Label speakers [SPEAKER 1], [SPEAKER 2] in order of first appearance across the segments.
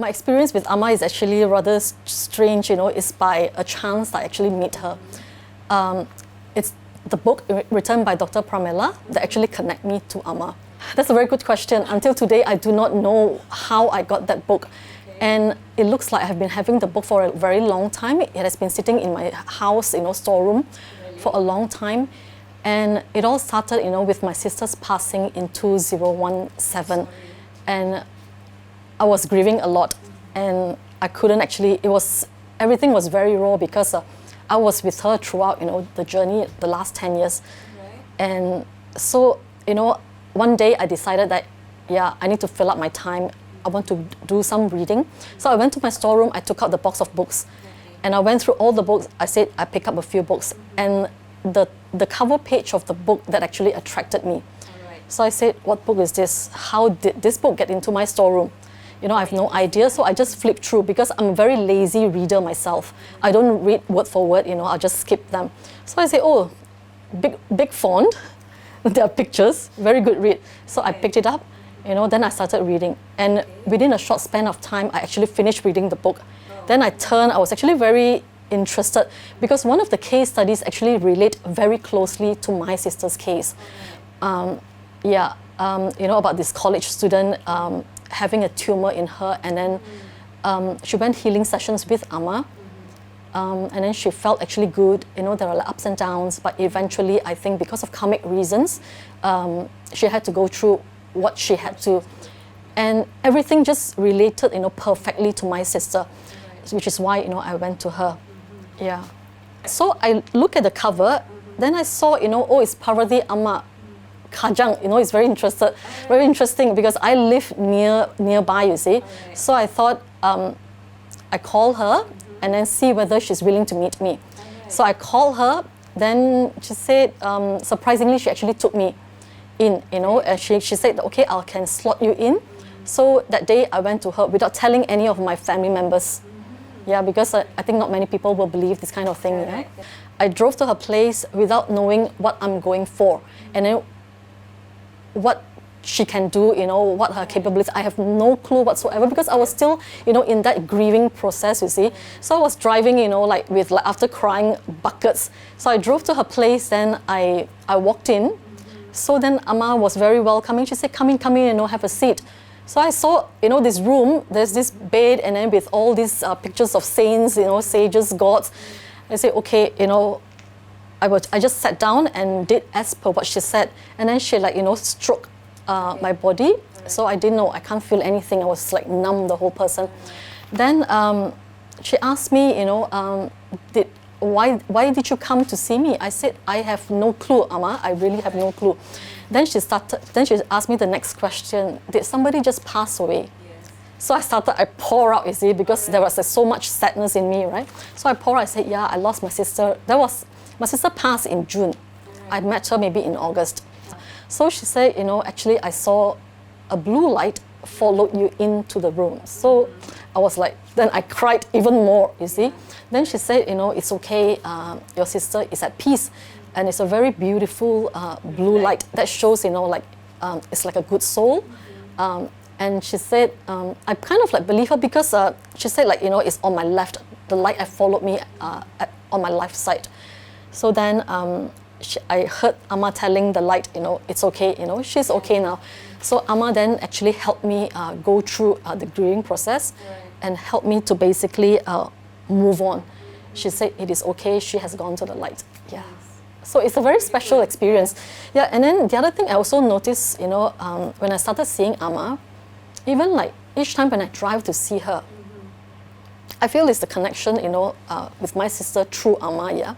[SPEAKER 1] My experience with Amma is actually rather strange, it's by a chance I actually meet her. It's the book written by Dr. Pramila that actually connect me to Amma. That's a very good question. Until today, I do not know how I got that book. And it looks like I've been having the book for a very long time. It has been sitting in my house, storeroom for a long time. And it all started, with my sister's passing in 2017. And I was grieving a lot. And I couldn't actually, everything was very raw because I was with her throughout, the journey, the last 10 years. And so, one day I decided that, I need to fill up my time. I want to do some reading. So I went to my storeroom, I took out the box of books. And I went through all the books. I said, I pick up a few books. And the cover page of the book that actually attracted me. So I said, what book is this? How did this book get into my storeroom? I have no idea. So I just flipped through because I'm a very lazy reader myself. I don't read word for word, I'll just skip them. So I say, oh, big font. There are pictures, very good read. So I picked it up, then I started reading. And within a short span of time, I actually finished reading the book. Then I was actually very interested because one of the case studies actually relate very closely to my sister's case. About this college student having a tumor in her, and then she went healing sessions with Amma. And then she felt actually good. There are ups and downs, but eventually, I think because of karmic reasons, she had to go through what she had to. And everything just related, perfectly to my sister, which is why, I went to her. Yeah. So I look at the cover, then I saw, it's Parvathy Amma. Kajang, it's very interesting because I live nearby, you see. So I thought I call her and then see whether she's willing to meet me. So I called her, then she said, surprisingly, she actually took me in, and she said, okay, I can slot you in. So that day I went to her without telling any of my family members. Yeah, because I think not many people will believe this kind of thing. Yeah? I drove to her place without knowing what I'm going for. And then what she can do, what her capabilities. I have no clue whatsoever because I was still, in that grieving process, you see. So I was driving, after crying buckets. So I drove to her place, then I walked in. So then Amma was very welcoming. She said, come in, have a seat. So I saw, this room, there's this bed, and then with all these pictures of saints, sages, gods. I said, okay, I just sat down and did as per what she said. And then she stroked my body. So I didn't know, I can't feel anything. I was numb, the whole person. Then she asked me, why did you come to see me? I said, I have no clue, Amma. I really have no clue. Then she asked me the next question. Did somebody just pass away? So I pour out, you see, because there was so much sadness in me, right? So I pour out, I said, yeah, I lost my sister. My sister passed in June. I met her maybe in August. So she said, actually I saw a blue light followed you into the room. So I was then I cried even more, you see. Then she said, it's okay, your sister is at peace. And it's a very beautiful blue light that shows, it's like a good soul. And she said, I kind of believe her because she said it's on my left. The light had followed me on my left side. So then I heard Amma telling the light, it's okay, she's okay now. So Amma then actually helped me go through the grieving process and helped me to basically move on. She said it is okay, she has gone to the light. Yeah. So it's a very special experience. Yeah, and then the other thing I also noticed, when I started seeing Amma, even each time when I drive to see her, I feel it's the connection, with my sister through Amma, yeah.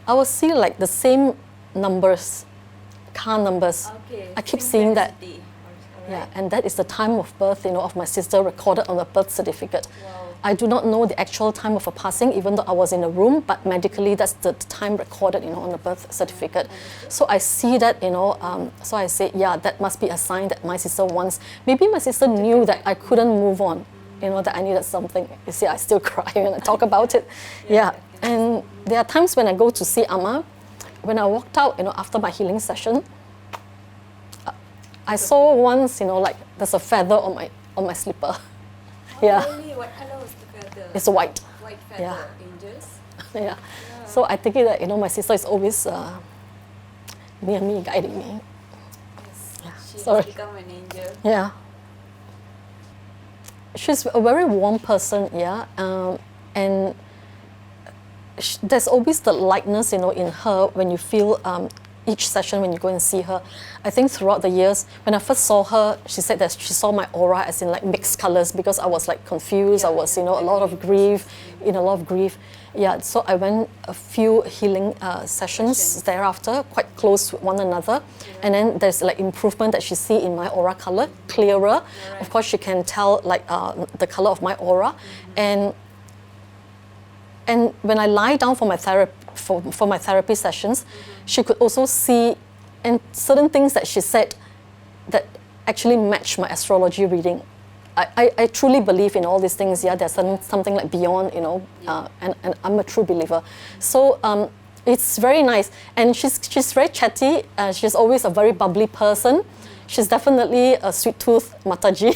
[SPEAKER 1] I will see the same numbers, car numbers.
[SPEAKER 2] Okay,
[SPEAKER 1] I keep seeing that. Yeah, and that is the time of birth, of my sister recorded on the birth certificate.
[SPEAKER 2] Wow.
[SPEAKER 1] I do not know the actual time of her passing, even though I was in the room, but medically that's the time recorded, on the birth certificate. So I see that, so I say, yeah, that must be a sign that my sister wants. Maybe my sister knew that I couldn't move on, that I needed something. You see, I still cry when I talk about it. Yeah. And there are times when I go to see Amma, when I walked out, after my healing session, I saw once, there's a feather on my slipper. Yeah.
[SPEAKER 2] Really? What color was the feather?
[SPEAKER 1] It's white.
[SPEAKER 2] White feather.
[SPEAKER 1] Yeah.
[SPEAKER 2] Angels?
[SPEAKER 1] Yeah. So I think that, my sister is always near me, guiding me.
[SPEAKER 2] Yes.
[SPEAKER 1] Yeah.
[SPEAKER 2] She
[SPEAKER 1] Sorry.
[SPEAKER 2] has become an angel.
[SPEAKER 1] Yeah. She's a very warm person, yeah. And there's always the lightness, in her when you feel each session when you go and see her. I think throughout the years, when I first saw her, she said that she saw my aura as in like mixed colors because I was like confused. I was, a lot of grief, a lot of grief. Yeah, so I went a few healing sessions thereafter, quite close with one another. And then there's like improvement that she see in my aura color, clearer. Of course, she can tell like the color of my aura. And when I lie down for my therapy sessions, she could also see and certain things that she said that actually match my astrology reading. I truly believe in all these things. Yeah, there's something like beyond, and I'm a true believer. So it's very nice, and she's very chatty. She's always a very bubbly person. She's definitely a sweet tooth mataji.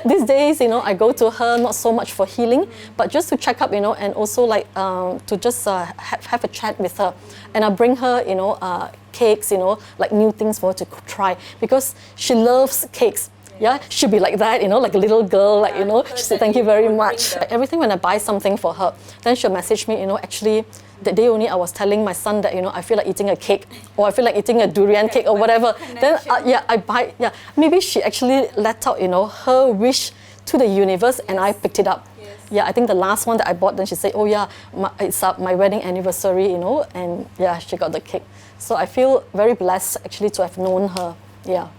[SPEAKER 1] These days, I go to her not so much for healing, but just to check up, and also like to just have a chat with her. And I bring her, cakes, like new things for her to try because she loves cakes. Yeah, she'll be like that, like a little girl, like, she said, thank you very much. Everything when I buy something for her, then she'll message me, actually, that day only I was telling my son that, I feel like eating a cake or I feel like eating a durian cake or whatever. Then, I buy, maybe she actually let out, her wish to the universe and I picked it up.
[SPEAKER 2] Yes.
[SPEAKER 1] Yeah, I think the last one that I bought, then she said, oh yeah, it's my wedding anniversary, and yeah, she got the cake. So I feel very blessed actually to have known her. Yeah.